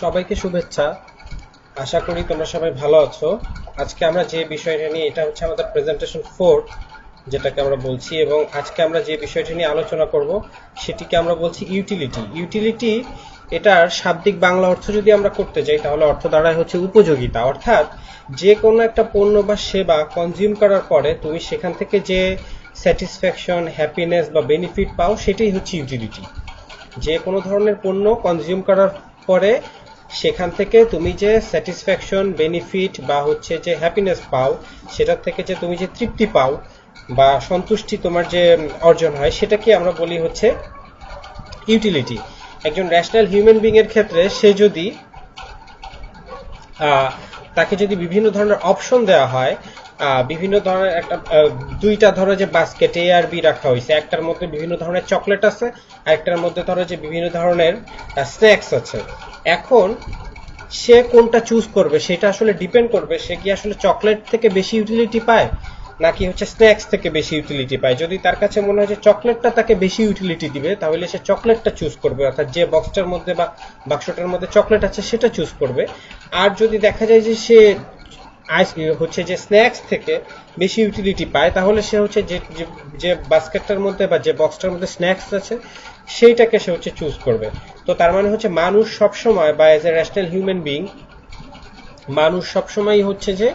সবাইকে শুভেচ্ছা। আশা করি তোমরা সবাই ভালো আছো। আজকে আমরা যে বিষয়টা নিয়ে, এটা হচ্ছে আমাদের প্রেজেন্টেশন 4 যেটাকে আমরা বলছি, এবং আজকে আমরা যে বিষয়টা নিয়ে আলোচনা করব সেটিকে আমরা বলছি ইউটিলিটি। ইউটিলিটি এটার শাব্দিক বাংলা অর্থ যদি আমরা করতে যাই তাহলে অর্থ দাঁড়ায় হচ্ছে উপযোগিতা। অর্থাৎ যে কোনো একটা পণ্য বা সেবা কনজিউম করার পরে তুমি সেখান থেকে যে স্যাটিসফ্যাকশন, হ্যাপিনেস বা বেনিফিট পাও সেটাই হচ্ছে ইউটিলিটি। যে কোনো ধরনের পণ্য কনজিউম করার পরে সেখান থেকে তুমি যে স্যাটিসফ্যাকশন, বেনিফিট বা হচ্ছে যে হ্যাপিনেস পাও, সেটার থেকে যে তুমি যে তৃপ্তি পাও বা সন্তুষ্টি তোমার যে অর্জন হয়, সেটাকে আমরা বলি হচ্ছে ইউটিলিটি। একজন ন্যাশনাল হিউম্যান বিং এর ক্ষেত্রে সে যদি তাকে যদি বিভিন্ন ধরনের অপশন দেওয়া হয়, বিভিন্ন ধরনের একটা দুইটা ধরো যে বাস্কেট এ আর বি রাখা হয়েছে, একটার মধ্যে বিভিন্ন ধরনের চকলেট আছে আর একটার মধ্যে ধরো যে বিভিন্ন ধরনের স্ন্যাক্স আছে। এখন সে কোনটা চুজ করবে সেটা আসলে ডিপেন্ড করবে সে কি আসলে চকলেট থেকে বেশি ইউটিলিটি পায় নাকি হচ্ছে স্ন্যাক্স থেকে বেশি ইউটিলিটি পায়। যদি তার কাছে মনে হয় যে চকলেটটা তাকে বেশি ইউটিলিটি দিবে তাহলে সে চকলেটটা চুজ করবে, অর্থাৎ যে বক্সটার মধ্যে বা বাক্সটার মধ্যে চকলেট আছে সেটা চুজ করবে। আর যদি দেখা যায় যে সে হচ্ছে যে স্ন্যাক্স থেকে বেশি ইউটিলিটি পায় তাহলে সে হচ্ছে যে বাস্কেটটার মধ্যে বা যে বক্সটার মধ্যে স্ন্যাক্স আছে সেইটাকে সে হচ্ছে চুজ করবে। তো তার মানে হচ্ছে মানুষ সবসময় বা as a rational human being, মানুষ সবসময় হচ্ছে যে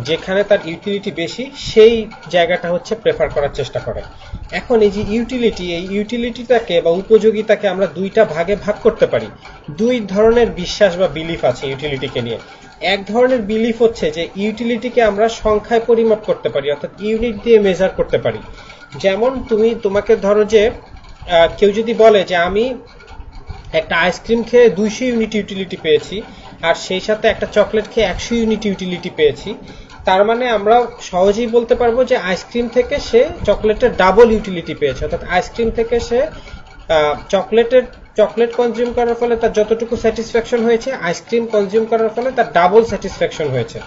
যেখানে তার ইউটিলিটি বেশি সেই জায়গাটা হচ্ছে প্রেফার করার চেষ্টা করে। এখন এই যে ইউটিলিটি, এই ইউটিলিটিটাকে বা উপযোগিতাকে আমরা দুইটা ভাগে ভাগ করতে পারি। দুই ধরনের বিশ্বাস বা বিলিফ আছে ইউটিলিটিকে নিয়ে। এক ধরনের বিলিফ হচ্ছে যে ইউটিলিটিকে আমরা সংখ্যায় পরিমাপ করতে পারি, অর্থাৎ ইউনিট দিয়ে মেজার করতে পারি। যেমন তোমাকে ধরো যে কেউ যদি বলে যে আমি একটা আইসক্রিম খেয়ে 200 ইউনিট ইউটিলিটি পেয়েছি আর সেই সাথে একটা চকলেট খেয়ে 100 ইউনিট ইউটিলিটি পেয়েছি, তার মানে আমরা সহজেই বলতে পারবো যে আইসক্রিম থেকে সে চকলেটের ডাবল ইউটিলিটি পেয়েছে। অর্থাৎ আইসক্রিম থেকে সে চকলেট কনজিউম করার ফলে তার যতটুকু স্যাটিসফ্যাকশন হয়েছে, আইসক্রিম কনজিউম করার ফলে তার ডাবল স্যাটিসফ্যাকশন হয়েছে।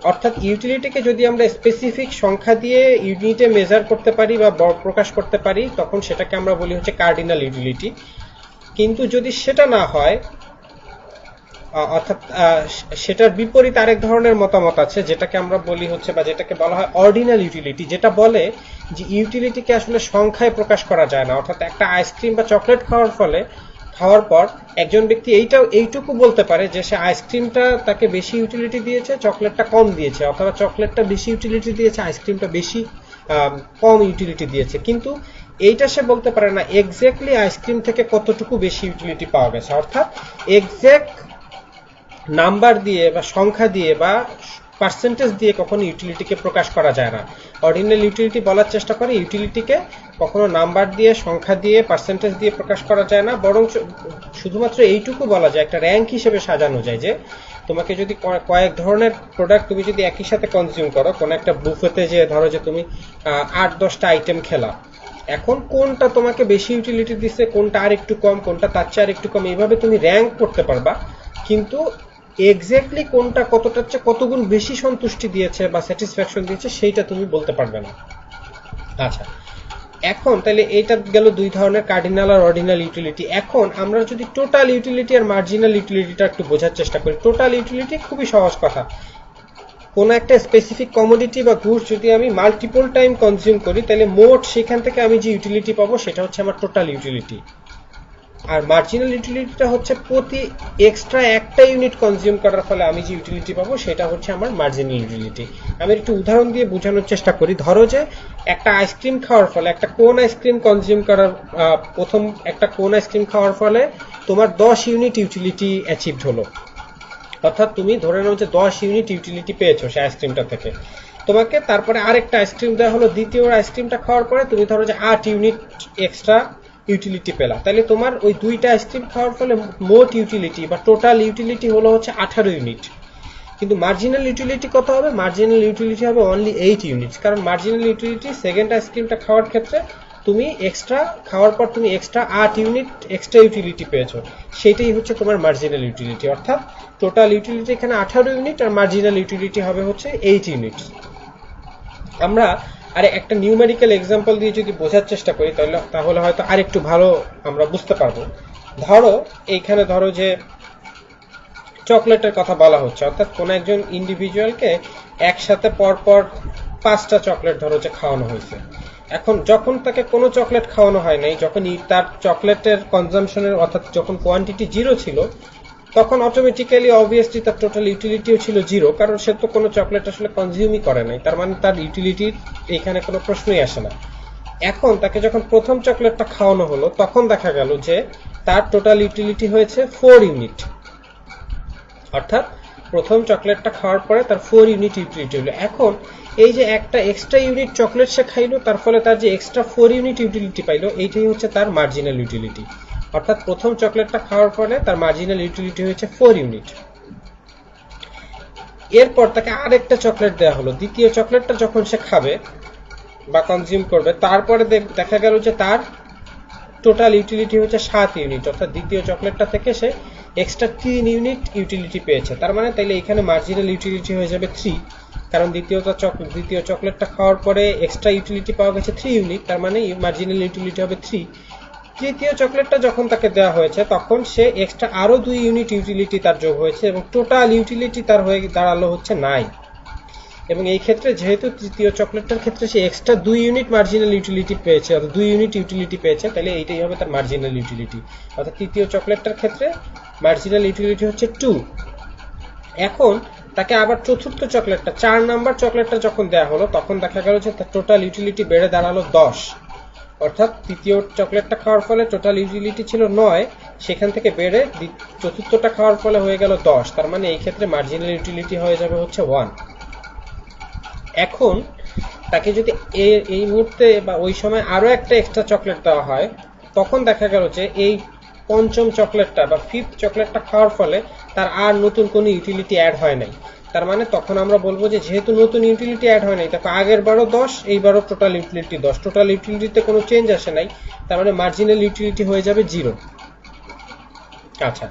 অর্থাৎ ইউটিলিটিকে যদি আমরা স্পেসিফিক সংখ্যা দিয়ে ইউনিটে মেজার করতে পারি বা প্রকাশ করতে পারি তখন সেটাকে আমরা বলি হচ্ছে কার্ডিনাল ইউটিলিটি। কিন্তু যদি সেটা না হয়, অর্থাৎ সেটার বিপরীত আরেক ধরনের মতামত আছে যেটাকে আমরা বলি হচ্ছে বা যেটাকে বলা হয় অর্ডিনাল ইউটিলিটি, যেটা বলে যে ইউটিলিটিকে আসলে সংখ্যায় প্রকাশ করা যায় না। অর্থাৎ একটা আইসক্রিম বা চকলেট খাওয়ার পর একজন ব্যক্তি এইটুকু বলতে পারে যে সে আইসক্রিমটা তাকে বেশি ইউটিলিটি দিয়েছে, চকলেটটা কম দিয়েছে, অথবা চকলেটটা বেশি ইউটিলিটি দিয়েছে, আইসক্রিমটা বেশি কম ইউটিলিটি দিয়েছে। কিন্তু এইটা সে বলতে পারে না এক্স্যাক্টলি আইসক্রিম থেকে কতটুকু বেশি ইউটিলিটি পাওয়া গেছে। অর্থাৎ এক্স্যাক্ট নাম্বার দিয়ে বা সংখ্যা দিয়ে বা পার্সেন্টেজ দিয়ে কখনো ইউটিলিটিকে প্রকাশ করা যায় না। অর্ডিনাল ইউটিলিটি বলার চেষ্টা করে ইউটিলিটিকে কখনো নাম্বার দিয়ে, সংখ্যা দিয়ে, পার্সেন্টেজ দিয়ে প্রকাশ করা যায় না, বরং শুধুমাত্র এইটুকু বলা যায়, একটা র্যাঙ্ক হিসেবে সাজানো যায় যে তোমাকে যদি কয়েক ধরনের প্রোডাক্ট তুমি যদি একই সাথে কনজিউম করো, কোনো একটা বুফেতে যে ধরো যে তুমি 8-10টা আইটেম খেলা, এখন কোনটা তোমাকে বেশি ইউটিলিটি দিচ্ছে, কোনটা আর একটু কম, কোনটা তার চেয়ে আর একটু কম, এইভাবে তুমি র্যাঙ্ক করতে পারবা। কিন্তু এক্স্যাক্টলি কোনটা কতটার চেয়ে কতগুণ বেশি সন্তুষ্টি দিয়েছে বা স্যাটিসফ্যাকশন দিয়েছে সেইটা তুমি বলতে পারবে না। আচ্ছা, এখন তাহলে এইটা গেল দুই ধরনের, কার্ডিনাল আর অর্ডিনাল ইউটিলিটি। এখন আমরা যদি টোটাল ইউটিলিটি আর মার্জিনাল ইউটিলিটিটা একটু বোঝার চেষ্টা করি। টোটাল ইউটিলিটি খুবই সহজ কথা, কোন একটা স্পেসিফিক কমোডিটি বা গুডস যদি আমি মাল্টিপল টাইম কনজিউম করি তাহলে মোট সেখান থেকে আমি যে ইউটিলিটি পাবো সেটা হচ্ছে আমার টোটাল ইউটিলিটি। আর মার্জিনাল ইউটিলিটিটা হচ্ছে প্রতি এক্সট্রা একটা ইউনিট কনজিউম করার ফলে আমি যে ইউটিলিটি পাবো সেটা হচ্ছে আমার মার্জিনাল ইউটিলিটি। আমি একটু উদাহরণ দিয়ে বোঝানোর চেষ্টা করি। ধরো যে একটা আইসক্রিম খাওয়ার ফলে, একটা কোন আইসক্রিম কনজিউম করার একটা কোন আইসক্রিম খাওয়ার ফলে তোমার 10 ইউনিট ইউটিলিটি অ্যাচিভড হলো। অর্থাৎ তুমি ধরে নাও যে 10 ইউনিট ইউটিলিটি পেয়েছো সেই আইসক্রিমটা থেকে। তোমাকে তারপরে আরেকটা আইসক্রিম দেওয়া হলো, দ্বিতীয় আইসক্রিমটা খাওয়ার পরে তুমি ধরো যে 8 ইউনিট এক্সট্রা ইউটিলিটি পেলা। তাহলে তোমার ওই দুইটা আইসক্রিম খাওয়ার ফলে মোট ইউটিলিটি বা টোটাল ইউটিলিটি হলো হচ্ছে 18 ইউনিট। কিন্তু মার্জিনাল ইউটিলিটি কত হবে? মার্জিনাল ইউটিলিটি হবে অনলি 8 ইউনিটস। কারণ মার্জিনাল ইউটিলিটি সেকেন্ড আইসক্রিমটা খাওয়ার ক্ষেত্রে তুমি এক্সট্রা খাওয়ার পর তুমি এক্সট্রা 8 ইউনিট এক্সট্রা ইউটিলিটি পেয়েছো, সেটাই হচ্ছে তোমার মার্জিনাল ইউটিলিটি। অর্থাৎ টোটাল ইউটিলিটি এখানে 18 ইউনিট আর মার্জিনাল ইউটিলিটি হবে হচ্ছে 8 ইউনিট। আমরা আরে একটা নিউমেরিক্যাল এক্সাম্পল দিয়ে যদি বোঝার চেষ্টা করি তাহলে হয়তো আরেকটু ভালো আমরা বুঝতে পারবো। ধরো এইখানে ধরো যে চকলেটের কথা বলা হচ্ছে, অর্থাৎ কোন একজন ইন্ডিভিজুয়ালকে একসাথে পরপর 5টা চকলেট ধরো যে খাওয়ানো হয়েছে। এখন যখন তাকে কোনো চকলেট খাওয়ানো হয় নাই, যখন তার চকলেটের কনজাম্পশনের অর্থাৎ যখন কোয়ান্টিটি 0 ছিল, তখন অটোমেটিক্যালি অবভিয়াসলি তার টোটাল ইউটিলিটিও ছিল 0, কারণ সে তো কোনো চকলেট আসলে কনজিউমই করে নাই, তার মানে তার ইউটিলিটির এখানে কোনো প্রশ্নই আসে না। এখন তাকে যখন প্রথম চকলেটটা খাওয়ানো হলো, তখন দেখা গেল যে তার টোটাল ইউটিলিটি হয়েছে 4 ইউনিট, অর্থাৎ প্রথম চকলেটটা খাওয়ার পরে তার 4 ইউনিট ইউটিলিটি হলো। এখন এই যে একটা এক্সট্রা ইউনিট চকলেট সে খাইলো, তার ফলে তার যে এক্সট্রা 4 ইউনিট ইউটিলিটি পাইলো, এইটাই হচ্ছে তার মার্জিনাল ইউটিলিটি। অর্থাৎ প্রথম চকলেটটা খাওয়ার ফলে তার মার্জিনাল ইউটিলিটি হয়েছে 4 ইউনিট। এরপর তাকে আরেকটা চকলেট দেওয়া হলো, দ্বিতীয় চকলেটটা যখন সে খাবে বা কনজিউম করবে, তারপরে দেখা গেল যে তার টোটাল ইউটিলিটি হচ্ছে 7 ইউনিট, অর্থাৎ দ্বিতীয় চকলেটটা থেকে সে এক্সট্রা 3 ইউনিট ইউটিলিটি পেয়েছে। তার মানে তাইলে এখানে মার্জিনাল ইউটিলিটি হয়ে যাবে 3, কারণ দ্বিতীয় চকলেটটা খাওয়ার পরে এক্সট্রা ইউটিলিটি পাওয়া গেছে 3 ইউনিট, তার মানে মার্জিনাল ইউটিলিটি হবে 3। তৃতীয় চকলেটটা যখন তাকে দেওয়া হয়েছে, তখন সে এক্সট্রা আরো 2 ইউনিট ইউটিলিটি তার যোগ হয়েছে এবং টোটাল ইউটিলিটি তার হয়ে দাঁড়ালো হচ্ছে 9। এবং এই ক্ষেত্রে যেহেতু তৃতীয় চকলেটটার ক্ষেত্রে সে এক্সট্রা 2 ইউনিট মার্জিনাল ইউটিলিটি পেয়েছে, অর্থাৎ 2 ইউনিট ইউটিলিটি পেয়েছে, তাহলে এইটাই হবে তার মার্জিনাল ইউটিলিটি। অর্থাৎ তৃতীয় চকলেটটার ক্ষেত্রে মার্জিনাল ইউটিলিটি হচ্ছে 2। এখন তাকে আবার চতুর্থ চকলেটটা 4 নাম্বার চকলেটটা যখন দেওয়া হলো, তখন দেখা গেল যে তার টোটাল ইউটিলিটি বেড়ে দাঁড়ালো 10, অর্থাৎ তৃতীয় চকলেটটা খাওয়ার ফলে টোটাল ইউটিলিটি ছিল 9, সেখান থেকে বেড়ে চতুর্থটা খাওয়ার ফলে হয়ে গেল 10, তার মানে এই ক্ষেত্রে মার্জিনাল ইউটিলিটি হয়ে যাবে হচ্ছে 1। এখন তাকে যদি এই মুহূর্তে বা ওই সময় আরো একটা এক্সট্রা চকলেট দেওয়া হয়, তখন দেখা গেল যে এই পঞ্চম চকলেটটা বা 5th চকলেটটা খাওয়ার ফলে তার আর নতুন কোনো ইউটিলিটি অ্যাড হয় নাই। তার মানে তখন আমরা বলবো যে যেহেতু নতুন ইউটিলিটি অ্যাড হয় নাই, তখন আগের বারও 10, এইবারও টোটাল ইউটিলিটি 10, টোটাল ইউটিলিটিতে কোনো চেঞ্জ আসে নাই, তার মানে মার্জিনাল ইউটিলিটি হয়ে যাবে 0। আচ্ছা,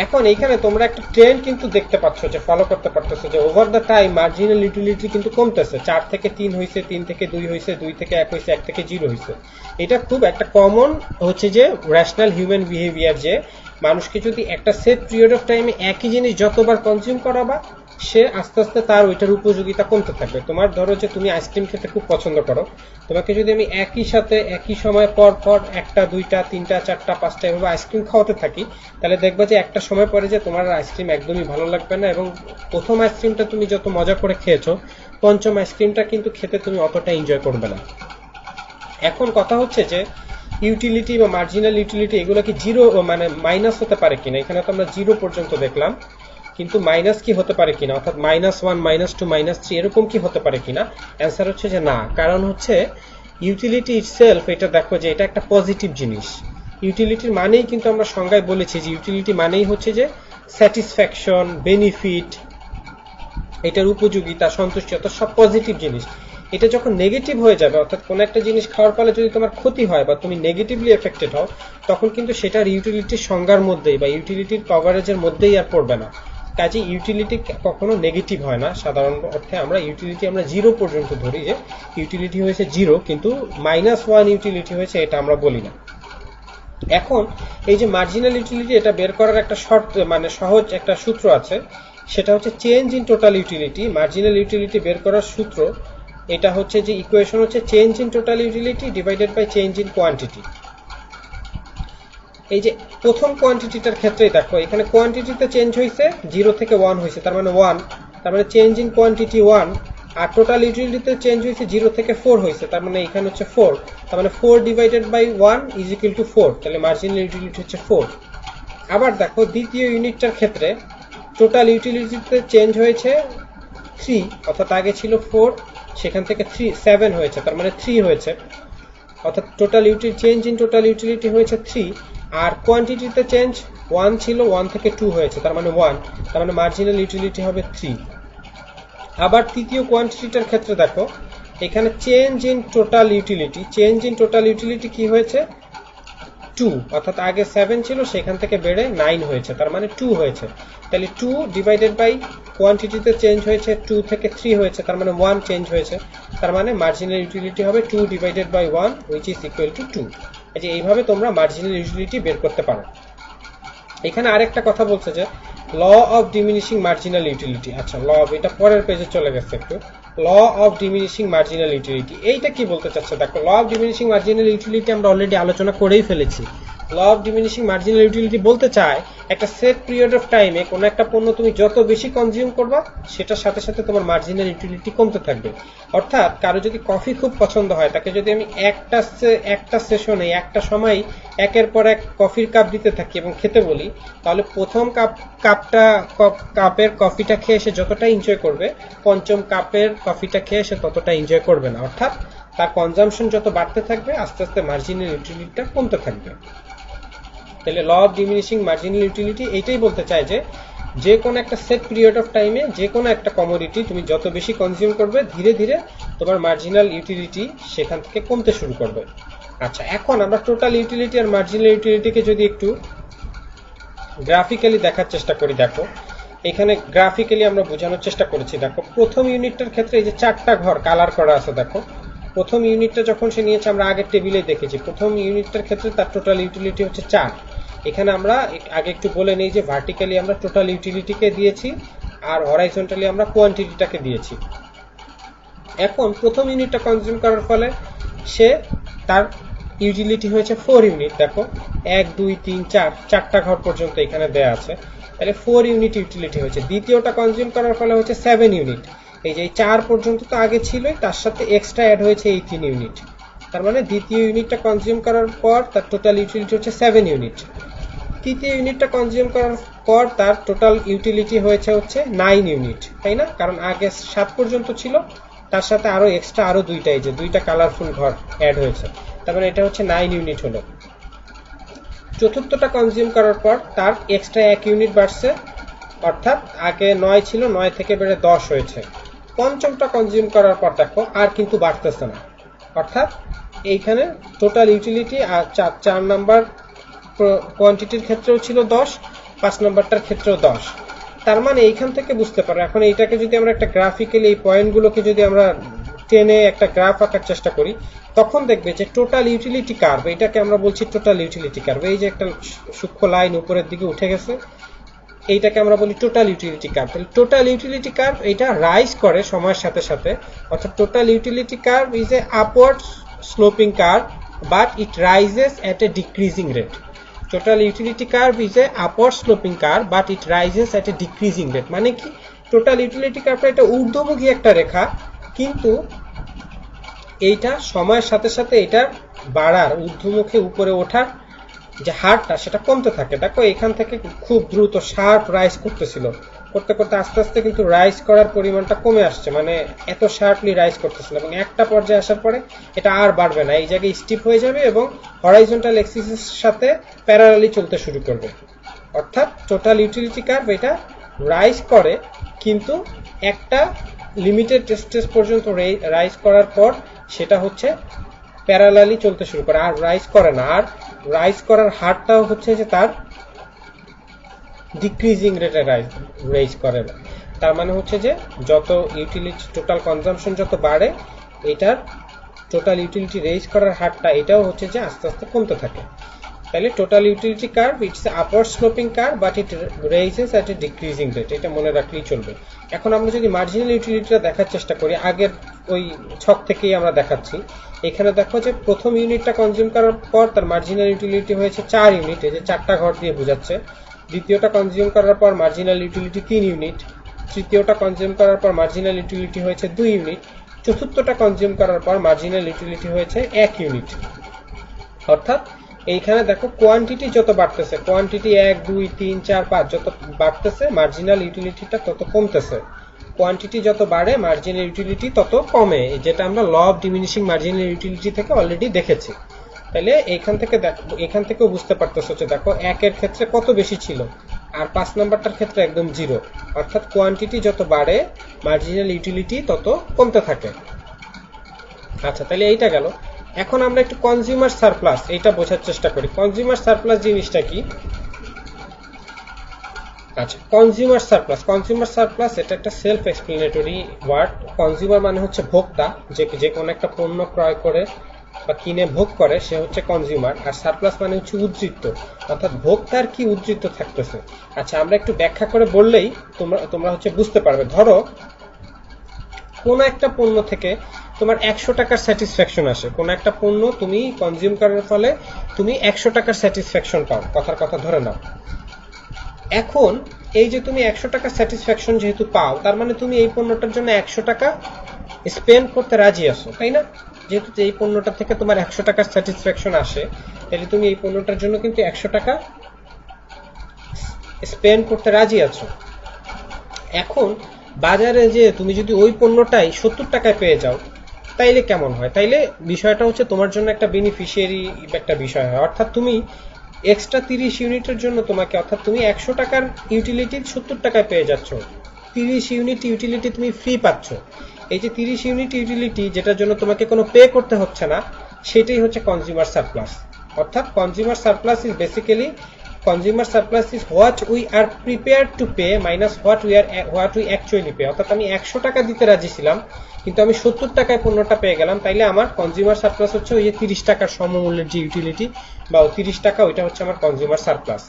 এখন এইখানে তোমরা একটা ট্রেন্ড কিন্তু দেখতে পাচ্ছ, যে ফলো করতে পারতেছো যে over the time marginal utility কিন্তু কমতেছে। 4 থেকে 3 হয়েছে, 3 থেকে 2 হয়েছে, 2 থেকে 1 হয়েছে, 1 থেকে 0 হয়েছে। এটা খুব একটা কমন হচ্ছে যে রেশনাল হিউম্যান বিহেভিয়ার, যে মানুষকে যদি একটা সেট পিরিয়ড অফ টাইমে একই জিনিস যতবার কনজিউম করাবা, সে আস্তে আস্তে তার ওইটার উপযোগিতা কমতে থাকবে। তোমার ধরো যে তুমি আইসক্রিম খেতে খুব পছন্দ করো, তোমাকে যদি আমি একই সাথে একই সময় পর পর 1টা 2টা 3টা 4টা 5টা এভাবে আইসক্রিম খাওয়াতে থাকি, তাহলে দেখবা যে একটা সময় পরে যে তোমার আইসক্রিম একদমই ভালো লাগবে না, এবং প্রথম আইসক্রিমটা তুমি যত মজা করে খেয়েছো, পঞ্চম আইসক্রিমটা কিন্তু খেতে তুমি অতটা এনজয় করবে না। এখন কথা হচ্ছে যে ইউটিলিটি বা মার্জিনাল ইউটিলিটি এগুলো কি 0 মানে মাইনাস হতে পারে কিনা? এখানে তো আমরা 0 পর্যন্ত দেখলাম, কিন্তু মাইনাস কি হতে পারে কিনা, অর্থাৎ -1 -2 -3 এরকম কি হতে পারে কিনা? অ্যান্সার হচ্ছে যে না, কারণ হচ্ছে ইউটিলিটি ইটসেলফ, এটা দেখো যে এটা একটা পজিটিভ জিনিস। ইউটিলিটির মানেই কিন্তু আমরা সংজ্ঞায় বলেছি যে ইউটিলিটি মানেই হচ্ছে যে স্যাটিসফ্যাকশন, বেনিফিট, এটার উপযোগিতা, সন্তুষ্টি, অর্থাৎ সব পজিটিভ জিনিস। এটা যখন নেগেটিভ হয়ে যাবে, অর্থাৎ কোনো একটা জিনিস খাওয়ার ফলে যদি তোমার ক্ষতি হয় বা তুমি নেগেটিভলি এফেক্টেড হও, তখন কিন্তু সেটার ইউটিলিটির সংজ্ঞার মধ্যেই বা ইউটিলিটির কভারেজের মধ্যেই আর পড়বে না। কাজে ইউটিলিটি কখনো নেগেটিভ হয় না। সাধারণ অর্থে আমরা ইউটিলিটি আমরা 0 পর্যন্ত ধরি, যে ইউটিলিটি হয়েছে 0, কিন্তু -1 ইউটিলিটি হয়েছে এটা আমরা বলি না। এখন এই যে মার্জিনাল ইউটিলিটি, এটা বের করার একটা শর্ত মানে সহজ একটা সূত্র আছে, সেটা হচ্ছে change in total utility. Marginal utility বের করার সূত্র এটা হচ্ছে যে ইকুয়েশন হচ্ছে change in total utility divided by change in quantity. এই যে প্রথম কোয়ান্টিটিটার ক্ষেত্রেই দেখো, এখানে কোয়ান্টিটিতে চেঞ্জ হয়েছে, 0 থেকে 1 হয়েছে, তার মানে 1, তার মানে চেঞ্জ ইন কোয়ান্টিটি 1। আর টোটাল ইউটিলিটিতে চেঞ্জ হয়েছে 0 থেকে 4 হয়েছে, তার মানে এখানে হচ্ছে 4, তার মানে 4 divided by 1 is equal to 4, তাহলে মার্জিনাল ইউটিলিটি হচ্ছে 4। আবার দেখো দ্বিতীয় ইউনিটটার ক্ষেত্রে টোটাল ইউটিলিটিতে চেঞ্জ হয়েছে 3, অর্থাৎ আগে ছিল 4, সেখান থেকে 7 হয়েছে, তার মানে 3 হয়েছে, অর্থাৎ total utility change in total utility হয়েছে 3। আর কোয়ান্টিটিতে চেঞ্জ 1 ছিল, 1 থেকে 2 হয়েছে, তার মানে 1, তার মানে মার্জিনাল ইউটিলিটি হবে 3। আবার তৃতীয় কোয়ান্টিটিটার ক্ষেত্রে দেখো, এখানে চেঞ্জ ইন টোটাল ইউটিলিটি কি হয়েছে 2, অর্থাৎ আগে 7 ছিল, সেখান থেকে বেড়ে 9 হয়েছে, তার মানে 2 হয়েছে। তাহলে 2 ডিভাইডেড বাই কোয়ান্টিটিতে চেঞ্জ হয়েছে 2 থেকে 3 হয়েছে, তার মানে 1 চেঞ্জ হয়েছে, তার মানে মার্জিনাল ইউটিলিটি হবে 2 divided by 1 which is equal to 2। এই যে এইভাবে তোমরা মার্জিনাল ইউটিলিটি বের করতে পারো। এখানে আরেকটা কথা বলছে যে law of diminishing marginal utility. আচ্ছা, ল অফ, এটা পরের পেজে চলে গেছে একটু। Law of diminishing marginal utility এইটা কি বলতে চাচ্ছে দেখো। Law of diminishing marginal utility আমরা অলরেডি আলোচনা করেই ফেলেছি। Law of diminishing marginal utility বলতে চায় একটা সেট পিরিয়ড অফ টাইমে কোনো একটা পণ্য তুমি যত বেশি কনজিউম করবা সেটার সাথে সাথে তোমার মার্জিনাল ইউটিলিটি কমতে থাকবে। অর্থাৎ কারো যদি কফি খুব পছন্দ হয়, তাকে যদি আমি একটা সেশনে একটা সময় একের পর এক কফির কাপ দিতে থাকি এবং খেতে বলি, তাহলে প্রথম কাপের কফিটা খেয়ে সে যতটা এনজয় করবে, পঞ্চম কাপের কফিটা খেয়ে সে ততটা এনজয় করবে না। অর্থাৎ তার কনজাম্পশন যত বাড়তে থাকবে আস্তে আস্তে মার্জিনাল ইউটিলিটিটা কমতে থাকবে। তাহলে law of diminishing marginal utility এইটাই বলতে চায় যে কোনো একটা সেট পিরিয়ড অফ টাইমে যে কোনো একটা কমোডিটি তুমি যত বেশি কনজিউম করবে, ধীরে ধীরে তোমার মার্জিনাল ইউটিলিটি সেখান থেকে কমতে শুরু করবে। আচ্ছা, এখন আমরা টোটাল ইউটিলিটি আর মার্জিনাল ইউটিলিটিকে যদি একটু গ্রাফিক্যালি দেখার চেষ্টা করি, দেখো এখানে গ্রাফিক্যালি আমরা বোঝানোর চেষ্টা করেছি। দেখো প্রথম ইউনিটটার ক্ষেত্রে এই যে 4টা ঘর কালার করা আছে, দেখো প্রথম ইউনিটটা যখন সে নিয়েছে আমরা আগের টেবিলে দেখেছি, প্রথম ইউনিটটার ক্ষেত্রে তার টোটাল ইউটিলিটি হচ্ছে 4। এখানে আমরা আগে একটু বলে নেই যে ভার্টিক্যালি আমরা টোটাল ইউটিলিটিকে দিয়েছি আর হরাইজন্টালি আমরা কোয়ান্টিটিটাকে দিয়েছি। এখন প্রথম ইউনিটটা কনজিউম করার ফলে তার ইউটিলিটি হয়েছে 4 ইউনিট। দেখো 1 2 3 4 4টা ঘর পর্যন্ত এখানে দেয়া আছে, তাহলে 4 ইউনিট ইউটিলিটি হয়েছে। দ্বিতীয়টা কনজিউম করার ফলে হচ্ছে 7 ইউনিট। এই যে 4 পর্যন্ত তো আগে ছিলই, তার সাথে এক্সট্রা অ্যাড হয়েছে এই 3 ইউনিট। তার মানে দ্বিতীয় ইউনিটটা কনজিউম করার পর তার টোটাল ইউটিলিটি হচ্ছে 7 ইউনিট। তৃতীয় ইউনিটটা কনজিউম করার পর তার টোটাল ইউটিলিটি হচ্ছে 9 ইউনিট, তাই না? কারণ আগে 7 পর্যন্ত ছিল, তার সাথে আরো এক্সট্রা আরো দুইটাই যে দুইটা কালারফুল ঘর অ্যাড হয়েছে, তার মানে এটা হচ্ছে 9 ইউনিট হলো। চতুর্থটা কনজিউম করার পর তার এক্সট্রা 1 ইউনিট বাড়ছে, অর্থাৎ আগে 9 ছিল, 9 থেকে বেড়ে 10 হয়েছে। পঞ্চমটা কনজিউম করার পর দেখো আর কিন্তু বাড়তেছে না, অর্থাৎ এইখানে টোটাল ইউটিলিটি আর 4 নাম্বার কোয়ান্টিটির ক্ষেত্রেও ছিল 10, 5 নাম্বারটার ক্ষেত্রেও 10। তার মানে এইখান থেকে বুঝতে পারো, এখন এইটাকে যদি আমরা একটা গ্রাফিক্যালি এই পয়েন্টগুলোকে যদি আমরা টেনে একটা গ্রাফ আঁকার চেষ্টা করি, তখন দেখবে যে টোটাল ইউটিলিটি কার্ভ, এটাকে আমরা বলছি টোটাল ইউটিলিটি কার্ভ। এই যে একটা সূক্ষ্ম লাইন উপরের দিকে উঠে গেছে, এইটাকে আমরা বলি টোটাল ইউটিলিটি কার্ভ। তাহলে টোটাল ইউটিলিটি কার্ভ এটা রাইজ করে সময়ের সাথে সাথে, অর্থাৎ total utility curve is a upward sloping curve but it rises at A decreasing rate. Total utility curve is a upward sloping curve but it rises at A decreasing rate. মানে কি, total utility কার্ভটা এটা ঊর্ধ্বমুখী একটা রেখা, কিন্তু এইটা সময়ের সাথে সাথে এটা বাড়ার, ঊর্ধ্বমুখী উপরে ওঠার যে হারটা সেটা কমতে থাকে। দেখো এখান থেকে খুব দ্রুত শার্প রাইজ করতেছিল, করতে করতে আস্তে আস্তে কিন্তু রাইজ করার পরিমাণটা কমে আসছে, মানে এত শার্পলি রাইজ করতেছিল, এবং একটা পর্যায়ে আসার পরে এটা আর বাড়বে না, এই জায়গায় স্টিপ হয়ে যাবে এবং হরাইজন্টাল এক্সিসের সাথে প্যারালালি চলতে শুরু করবে। অর্থাৎ টোটাল ইউটিলিটি কার্ভ এটা রাইজ করে, কিন্তু একটা লিমিটেড স্টেজ পর্যন্ত রাইজ করার পর সেটা হচ্ছে প্যারালালি চলতে শুরু করে, আর রাইজ করে না। আর রাইজ করার হারটাও হচ্ছে যে তার ডিক্রিজিং রেটে রাইজ করে না। তার মানে হচ্ছে যে যত ইউটিলিটি টোটাল কনজাম্পশন যত বাড়ে, এটার টোটাল ইউটিলিটি রেইজ করার হারটা এটাও হচ্ছে যে আস্তে আস্তে কমতে থাকে। তাহলে total utility curve it's upward sloping curve but it raises at A decreasing rate, এটা মনে রাখলেই চলবে। এখন আমরা যদি মার্জিনাল ইউটিলিটিটা দেখার চেষ্টা করি, আগের ওই ছক থেকেই আমরা দেখাচ্ছি। এখানে দেখো যে প্রথম ইউনিটটা কনজিউম করার পর তার মার্জিনাল ইউটিলিটি হয়েছে 4 ইউনিট, এই যে 4টা ঘর দিয়ে বোঝাচ্ছে। দ্বিতীয়টা কনজিউম করার পর মার্জিনাল ইউটিলিটি 3 ইউনিট। তৃতীয়টা কনজিউম করার পর মার্জিনাল ইউটিলিটি হয়েছে 2 ইউনিট। চতুর্থটা কনজিউম করার পর মার্জিনাল ইউটিলিটি হয়েছে 1 ইউনিট। অর্থাৎ এইখানে দেখো কোয়ান্টিটি যত বাড়তেছে, কোয়ান্টিটি 1 2 3 4 5 যত বাড়তেছে, মার্জিনাল ইউটিলিটিটা তত কমতেছে। কোয়ান্টিটি যত বাড়ে মার্জিনাল ইউটিলিটি তত কমে, যেটা আমরা law of diminishing marginal utility থেকে অলরেডি দেখেছি। তাহলে এখান থেকেও বুঝতে পারতেছো যে দেখো 1 এর ক্ষেত্রে কত বেশি ছিল আর 5 নাম্বারটার ক্ষেত্রে একদম 0। অর্থাৎ কোয়ান্টিটি যত বাড়ে মার্জিনাল ইউটিলিটি তত কমতে থাকে। আচ্ছা, তাহলে এইটা গেল। এখন আমরা একটু কনজিউমার সারপ্লাস এইটা বোঝার চেষ্টা করি। কনজিউমার সারপ্লাস জিনিসটা কি? আচ্ছা, কনজিউমার সারপ্লাস এটা একটা সেলফ এক্সপ্লেনেটরি ওয়ার্ড। কনজিউমার মানে হচ্ছে ভোক্তা, যে কোনো একটা পণ্য ক্রয় করে বা কিনে ভোগ করে সে হচ্ছে কনজিউমার, আর সারপ্লাস মানে হচ্ছে উদ্বৃত্ত, অর্থাৎ ভোক্তার কি উদ্বৃত্ত থাকতেছে। আচ্ছা, আমরা একটু ব্যাখ্যা করে বললেই তোমরা হচ্ছে বুঝতে পারবে। ধরো কোন একটা পণ্য থেকে তোমার 100 টাকার স্যাটিসফ্যাকশন আসে, কোন একটা পণ্য তুমি কনজিউম করার ফলে তুমি 100 টাকার স্যাটিসফ্যাকশন পাও, কথার কথা ধরে নাও। এখন এই যে তুমি 100 টাকার স্যাটিসফ্যাকশন যেহেতু পাও, তার মানে তুমি এই পণ্যটার জন্য 100 টাকা স্পেন্ড করতে রাজি আছো, তাই না? যেহেতু এই পণ্যটা থেকে তোমার 100 টাকার স্যাটিসফ্যাকশন আসে, তাহলে তুমি এই পণ্যটার জন্য কিন্তু 100 টাকা স্পেন্ড করতে রাজি আছো। এখন বাজারে যে তুমি যদি ওই পণ্যটাই 70 টাকায় পেয়ে যাও, তাইলে কেমন হয়? তাইলে বিষয়টা হচ্ছে তোমার জন্য একটা বেনিফিশিয়ারি একটা বিষয় হয়, অর্থাৎ তুমি এক্সট্রা 30 ইউনিটের জন্য তোমাকে, অর্থাৎ তুমি 100 টাকার ইউটিলিটি 70 টাকায় পেয়ে যাচ্ছ, 30 ইউনিট ইউটিলিটি তুমি ফ্রি পাচ্ছ। এই যে 30 ইউনিট ইউটিলিটি যেটার জন্য তোমাকে কোনো পে করতে হচ্ছে না, সেটাই হচ্ছে কনজিউমার সারপ্লাস। অর্থাৎ consumer surplus is basically, consumer surplus is what we are prepared to pay minus what we actually pay। অর্থাৎ আমি 100 টাকা দিতে রাজি ছিলাম, কিন্তু আমি 70 টাকায় পণ্যটা পেয়ে গেলাম, তাইলে আমার কনজিউমার সারপ্লাস হচ্ছে ওই যে 30 টাকার সমমূল্যের যে ইউটিলিটি বা 30 টাকা, ওইটা হচ্ছে আমার কনজিউমার সারপ্লাস।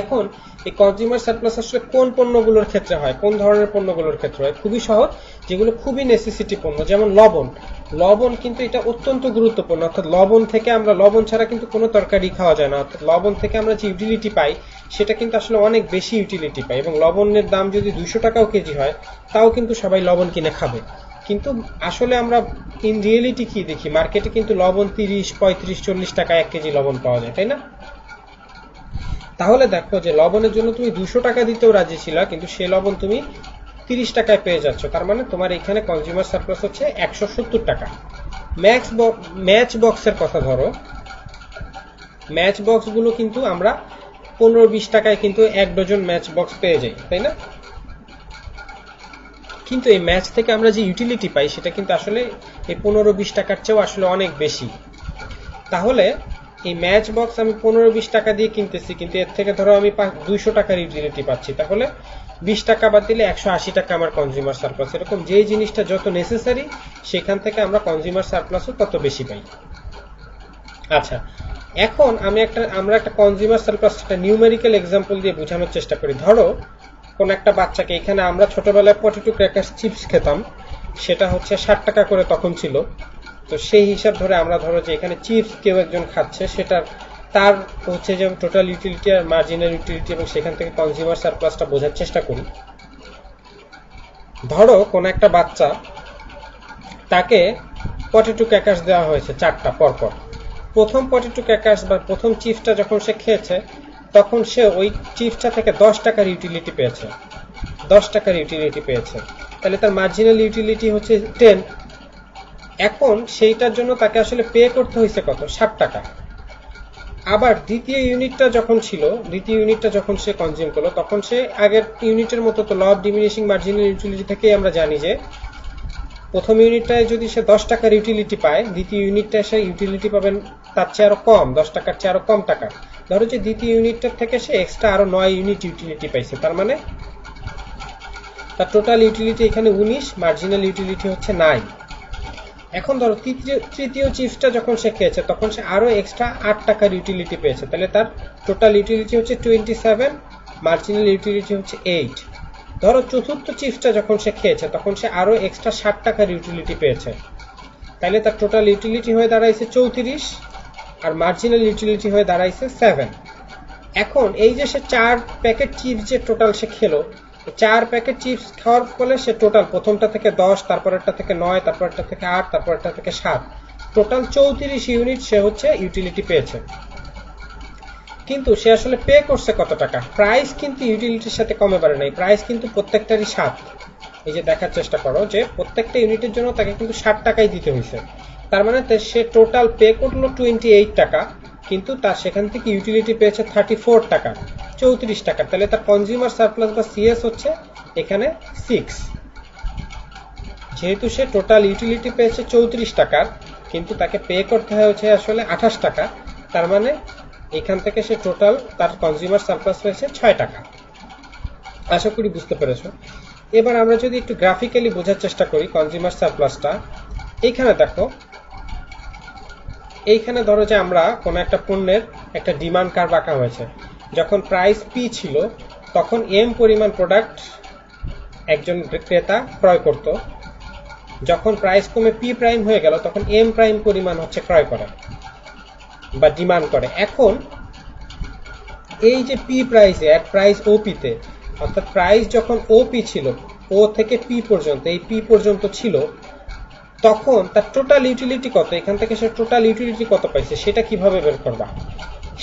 এখন এই কনজিউমার সারপ্লাস আসলে কোন পণ্যগুলোর ক্ষেত্রে হয়, কোন ধরনের পণ্যগুলোর ক্ষেত্রে হয়? খুবই সহজ, যেগুলো খুবই নেসেসিটি পণ্য, যেমন লবণ কিন্তু এটা অত্যন্ত গুরুত্বপূর্ণ। অর্থাৎ লবণ থেকে আমরা, লবণ ছাড়া কিন্তু কোনো তরকারি খাওয়া যায় না, অর্থাৎ লবণ থেকে আমরা যে ইউটিলিটি পাই সেটা কিন্তু আসলে অনেক বেশি ইউটিলিটি পাই, এবং লবণের দাম যদি 200 টাকাও কেজি হয়, তাও কিন্তু সবাই লবণ কিনে খাবে। কিন্তু আসলে আমরা ইন রিয়েলিটি কি দেখি, মার্কেটে কিন্তু লবণ 30, 35, 40 টাকা 1 কেজি লবণ পাওয়া যায়, তাই না? তাহলে দেখো যে লবণের জন্য তুমি 200 টাকা দিতেও রাজি ছিল, কিন্তু সে লবণ তুমি 30 টাকায় পেয়ে যাচ্ছ, তার মানে তোমার এখানে কনজিউমার সারপ্লাস হচ্ছে 170 টাকা। ম্যাচ বক্সের কথা ধরো, ম্যাচ বক্স গুলো কিন্তু আমরা 15-20 টাকায় কিন্তু 1 ডজন ম্যাচ বক্স পেয়ে যাই, তাই না? কিন্তু এই ম্যাচ থেকে আমরা যে ইউটিলিটি পাই সেটা কিন্তু আসলে এই 15-20 টাকার চেয়েও আসলে অনেক বেশি। তাহলে এই ম্যাচ বক্স আমি 15-20 টাকা দিয়ে কিনতেছি, কিন্তু এর থেকে ধরো আমি 200 টাকার ইউটিলিটি পাচ্ছি, তাহলে 20 টাকা বাদ দিলে 180 টাকা আমার কনজিউমার সারপ্লাস। এরকম যে জিনিসটা যত নেসেসারি, সেখান থেকে আমরা কনজিউমার সারপ্লাসও তত বেশি পাই। আচ্ছা, এখন আমরা একটা কনজিউমার সারপ্লাস একটা নিউমেরিক্যাল এক্সাম্পল দিয়ে বোঝানোর চেষ্টা করি। ধরো কোন একটা বাচ্চাকে, এখানে আমরা ছোটবেলায় পটেটো ক্র্যাকার চিপস খেতাম, সেটা হচ্ছে 60 টাকা করে তখন ছিল। তো সেই হিসাব ধরে আমরা ধরো যে এখানে চিপস কেউ একজন খাচ্ছে, সেটার তার হচ্ছে যে টোটাল ইউটিলিটি আর মার্জিনাল ইউটিলিটি, এবং সেখান থেকে কনজিউমার সারপ্লাসটা বোঝার চেষ্টা করি। ধরো কোন একটা বাচ্চা, তাকে পটেটো ক্র্যাকার্স দেওয়া হয়েছে 4টা পরপর। প্রথম পটেটো ক্র্যাকার্স বা প্রথম চিপসটা যখন সে খেয়েছে, তখন সে ওই চিপসটা থেকে 10 টাকার ইউটিলিটি পেয়েছে, 10 টাকার ইউটিলিটি পেয়েছে, তাহলে তার মার্জিনাল ইউটিলিটি হচ্ছে 10। এখন সেইটার জন্য তাকে আসলে পে করতে হয়েছে কত? 60 টাকা। আবার দ্বিতীয় ইউনিটটা যখন সে কনজিউম করলো, তখন সে আগের ইউনিটের মতো, তো law of diminishing marginal utility থেকে আমরা জানি যে প্রথম ইউনিটটায় যদি সে 10 টাকার ইউটিলিটি পায়, দ্বিতীয় ইউনিটটায় সে ইউটিলিটি পাবেন তার চেয়ে আরো কম, 10 টাকার চেয়ে আরো কম টাকা। ধরো যে দ্বিতীয় ইউনিটটার থেকে সে এক্সট্রা আরো 9 ইউনিট ইউটিলিটি পাইছে, তার মানে তার টোটাল ইউটিলিটি এখানে 19, মার্জিনাল ইউটিলিটি হচ্ছে 9। এখন ধরো তৃতীয় চিপসটা যখন সে খেয়েছে, তখন সে আরো এক্সট্রা 8 টাকার ইউটিলিটি পেয়েছে, তাহলে তার টোটাল ইউটিলিটি হচ্ছে 27, মার্জিনাল ইউটিলিটি হচ্ছে 8। ধরো চতুর্থ চিপসটা যখন সে খেয়েছে, তখন সে আরো এক্সট্রা 60 টাকার ইউটিলিটি পেয়েছে, তাহলে তার টোটাল ইউটিলিটি হয়ে দাঁড়াইছে 34, আর মার্জিনাল ইউটিলিটি হয়ে দাঁড়াইছে 7। এখন এই যে সে 4 প্যাকেট চিপস যে টোটাল সে খেলো, 4 প্যাকেট চিপস খাওয়ার ফলে সে টোটাল প্রথমটা থেকে 10, তারপরেরটা থেকে 9, তারপরেরটা থেকে 8, তারপরেরটা থেকে 7, টোটাল 34 ইউনিট সে হচ্ছে ইউটিলিটি পেয়েছে। কিন্তু সে আসলে পে করছে কত টাকা? প্রাইস কিন্তু ইউটিলিটির সাথে কমে বাড়ে নাই, প্রাইস কিন্তু প্রত্যেকটারই 7। এই যে দেখার চেষ্টা করো যে প্রত্যেকটা ইউনিটের জন্য তাকে কিন্তু 60 টাকাই দিতে হয়েছে, তার মানে সে টোটাল পে করলো 28 টাকা, কিন্তু তার সেখান থেকে ইউটিলিটি পেয়েছে 34 টাকা, 34 টাকা। তাহলে তার কনজিউমার সারপ্লাস বা সিএস হচ্ছে এখানে 6। যেহেতু সে টোটাল ইউটিলিটি পেয়েছে 34 টাকার, কিন্তু তাকে পে করতে হয়েছে আসলে 28 টাকা, তার মানে এখান থেকে সে টোটাল তার কনজিউমার সারপ্লাস হয়েছে 6 টাকা। আশা করি বুঝতে পেরেছো। এবার আমরা যদি একটু গ্রাফিক্যালি বোঝার চেষ্টা করি কনজিউমার সারপ্লাসটা, এইখানে দেখো এইখানে ধরো যে আমরা কোনো একটা পণ্যের একটা ডিমান্ড কার্ভ আঁকা হয়েছে, যখন প্রাইস পি ছিল তখন এম পরিমাণ প্রোডাক্ট একজন ক্রেতা ক্রয় করত, যখন প্রাইস কমে পি প্রাইম হয়ে গেল তখন এম প্রাইম পরিমাণ হচ্ছে ক্রয় করে বা ডিমান্ড করে। এখন এই যে পি প্রাইসে অ্যাট প্রাইস ওপিতে, অর্থাৎ প্রাইস যখন ওপি ছিল, ও থেকে পি পর্যন্ত, এই পি পর্যন্ত ছিল, তখন তার টোটাল ইউটিলিটি কত, এখান থেকে সে টোটাল ইউটিলিটি কত পাইছে সেটা কিভাবে বের করবা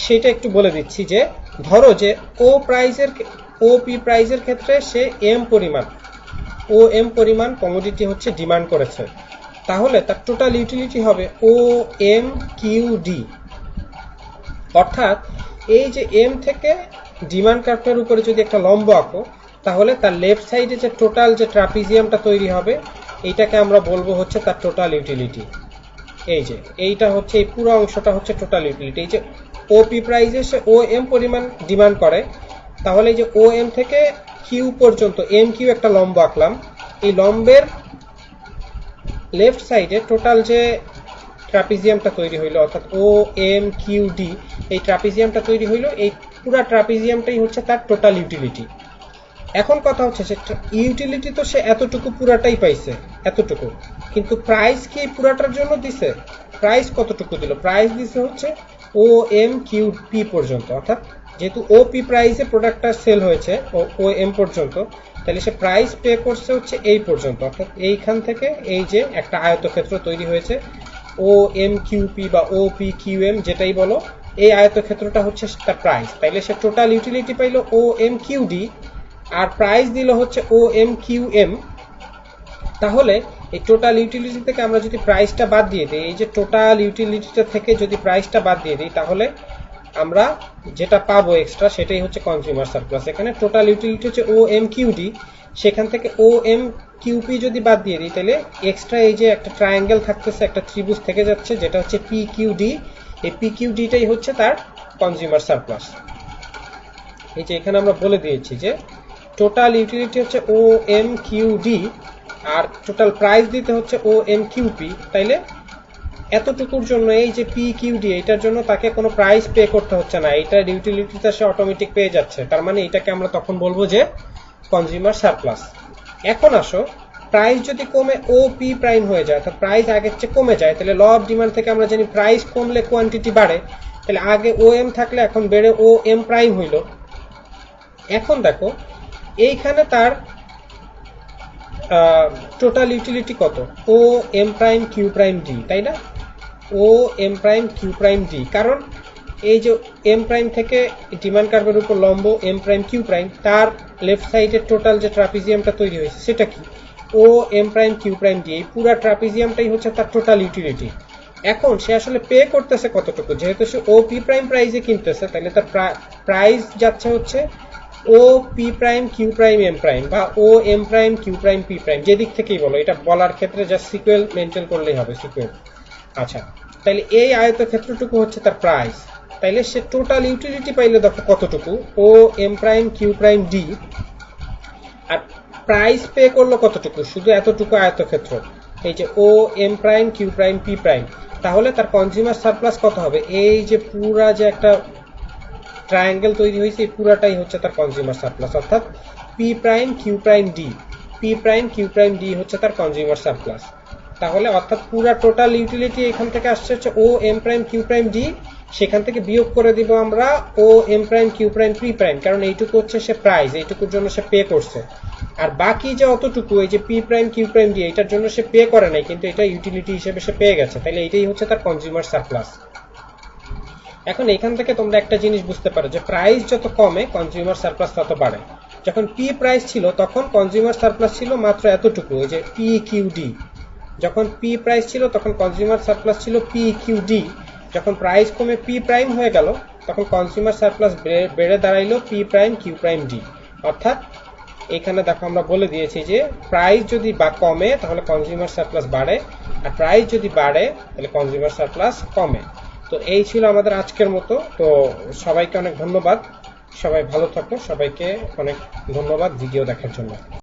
সেটা একটু বলে দিচ্ছি। যে ধরো যে ও পি প্রাইসের ক্ষেত্রে সে এম পরিমাণ কমোডিটি হচ্ছে ডিমান্ড করেছে, তাহলে তার টোটাল ইউটিলিটি হবে ও এম কিউ ডি। অর্থাৎ এই যে এম থেকে ডিমান্ড কার্ভটার উপরে যদি একটা লম্ব আঁকো, তাহলে তার লেফট সাইডে যে টোটাল যে ট্রাপিজিয়ামটা তৈরি হবে এইটাকে আমরা বলবো হচ্ছে তার টোটাল ইউটিলিটি। এই যে এইটা হচ্ছে, এই পুরো অংশটা হচ্ছে টোটাল ইউটিলিটি। এই যে ওপি প্রাইসে সে ও এম পরিমাণ ডিমান্ড করে, তাহলে এই যে ও এম থেকে কিউ পর্যন্ত এম কিউ একটা লম্ব আঁকলাম, এই লম্বের লেফট সাইডে টোটাল যে ট্রাপিজিয়ামটা তৈরি হইলো, অর্থাৎ ও এম কিউ ডি, এই ট্রাপিজিয়ামটা তৈরি হইলো, এই পুরো ট্রাপিজিয়ামটাই হচ্ছে তার টোটাল ইউটিলিটি। এখন কথা হচ্ছে সে ইউটিলিটি তো সে এতটুকু পুরাটাই পাইছে, এতটুকু, কিন্তু প্রাইস কি পুরাটার জন্য দিছে? প্রাইস কতটুকু দিল? প্রাইস দিছে হচ্ছে ও এম কিউ পি পর্যন্ত, অর্থাৎ যেহেতু ও পি প্রাইসে প্রোডাক্টটা সেল হয়েছে ও এম পর্যন্ত, তাহলে সে প্রাইস পে করছে হচ্ছে এই পর্যন্ত, অর্থাৎ এইখান থেকে এই যে একটা আয়তক্ষেত্র তৈরি হয়েছে ও এম কিউ পি বা ও পি কিউ এম যেটাই বলো, এই আয়তক্ষেত্রটা হচ্ছে তার প্রাইস। তাইলে সে টোটাল ইউটিলিটি পাইলো ও এম কিউ ডি, আর প্রাইস দিল হচ্ছে ও এম কিউ এম। তাহলে এই টোটাল ইউটিলিটি থেকে আমরা যদি প্রাইসটা বাদ দিয়ে দিই, এই যে টোটাল ইউটিলিটিটা থেকে যদি প্রাইসটা বাদ দিয়ে দিই, তাহলে আমরা যেটা পাবো এক্সট্রা সেটাই হচ্ছে কনজিউমার সারপ্লাস। এখানে টোটাল ইউটিলিটি হচ্ছে ও এম কিউ ডি, সেখান থেকে ও এম কিউপি যদি বাদ দিয়ে দিই, তাহলে এক্সট্রা এই যে একটা ট্রায়াঙ্গেল থাকতেছে, একটা ত্রিভুজ থেকে যাচ্ছে যেটা হচ্ছে পি কিউ ডি, এই পি কিউ ডিটাই হচ্ছে তার কনজিউমার সারপ্লাস। এই যে এখানে আমরা বলে দিয়েছি যে টোটাল ইউটিলিটি হচ্ছে ও এম কিউ ডি আর টোটাল প্রাইস দিতে হচ্ছে ও এম কিউপি। তাইলে এতটুকুর জন্য এই যে পি কিউ ডি, এটার জন্য তাকে কোনো প্রাইস পে করতে হচ্ছে না, এটার ইউটিলিটিটা সে অটোমেটিক পেয়ে যাচ্ছে, তার মানে এটাকে আমরা তখন বলবো যে কনজিউমার সারপ্লাস। এখন আসো, প্রাইস যদি কমে ও পি প্রাইম হয়ে যায়, অর্থাৎ প্রাইস আগের চেয়ে কমে যায়, তাহলে ল অফ ডিমান্ড থেকে আমরা জানি প্রাইস কমলে কোয়ান্টিটি বাড়ে, তাহলে আগে ও এম থাকলে এখন বেড়ে ও এম প্রাইম হইল। এখন দেখো এইখানে তার টোটাল ইউটিলিটি কত, O M prime Q prime D, তাই না? O M prime Q prime D, কারণ এই যে এম প্রাইম থেকে ডিমান্ড কার্ভের উপর লম্ব এম প্রাইম কিউ প্রাইম, তার লেফট সাইডের টোটাল যে ট্রাপিজিয়ামটা তৈরি হয়েছে সেটা কি, O M prime Q prime D, এই পুরো ট্রাপিজিয়ামটাই হচ্ছে তার টোটাল ইউটিলিটি। এখন সে আসলে পে করতেছে কতটুকু, যেহেতু সে ও পি প্রাইম প্রাইসে কিনতেছে, তাহলে তার প্রাইস যাচ্ছে হচ্ছে O P prime Q prime M prime বা O M prime Q prime P prime, যেদিক থেকেই বলো, এটা বলার ক্ষেত্রে জাস্ট সিকুয়েল মেনটেন করলেই হবে, সিকুয়েল। আচ্ছা, তাইলে এই আয়তক্ষেত্রটুকু হচ্ছে তার প্রাইস। তাইলে সে টোটাল ইউটিলিটি পাইলে দেখো কতটুকু, O M prime Q prime D, আর প্রাইস পে করলো কতটুকু, শুধু এতটুকু আয়তক্ষেত্র, এই যে O M prime Q prime P prime. তাহলে তার কনজিউমার সারপ্লাস কত হবে, এই যে পুরা যে একটা ট্রায়াঙ্গেল তৈরি হয়েছে এই পুরাটাই হচ্ছে তার কনজিউমার সারপ্লাস, অর্থাৎ P prime Q prime D, P prime Q prime D হচ্ছে তার কনজিউমার সারপ্লাস। তাহলে অর্থাৎ পুরা টোটাল ইউটিলিটি এখান থেকে আসছে হচ্ছে O M prime Q prime D, সেখান থেকে বিয়োগ করে দিব আমরা O M prime Q prime P prime, কারণ এইটুকু হচ্ছে সে প্রাইস, এইটুকুর জন্য সে পে করছে, আর বাকি যে অতটুকু এই যে P prime Q prime D, এটার জন্য সে পে করে নাই, কিন্তু এটা ইউটিলিটি হিসেবে সে পেয়ে গেছে, তাহলে এইটাই হচ্ছে তার কনজিউমার সারপ্লাস। এখন এখান থেকে তোমরা একটা জিনিস বুঝতে পারো যে প্রাইস যত কমে কনজিউমার সারপ্লাস তত বাড়ে। যখন পি প্রাইস ছিল তখন কনজিউমার সারপ্লাস ছিল মাত্র এতটুকু, এই যে পি কিউ ডি। যখন পি প্রাইস ছিল তখন কনজিউমার সারপ্লাস ছিল পি কিউ ডি। যখন প্রাইস কমে পি প্রাইম হয়ে গেল তখন কনজিউমার সারপ্লাস বেড়ে দাঁড়াইলো P prime Q prime D. অর্থাৎ এখানে দেখো আমরা বলে দিয়েছি যে প্রাইস যদি কমে তাহলে কনজিউমার সারপ্লাস বাড়ে, আর প্রাইস যদি বাড়ে তাহলে কনজিউমার সারপ্লাস কমে। তো এই ছিল আমাদের আজকের মতো। তো সবাইকে অনেক ধন্যবাদ, সবাই ভালো থাকো, সবাইকে অনেক ধন্যবাদ ভিডিও দেখার জন্য।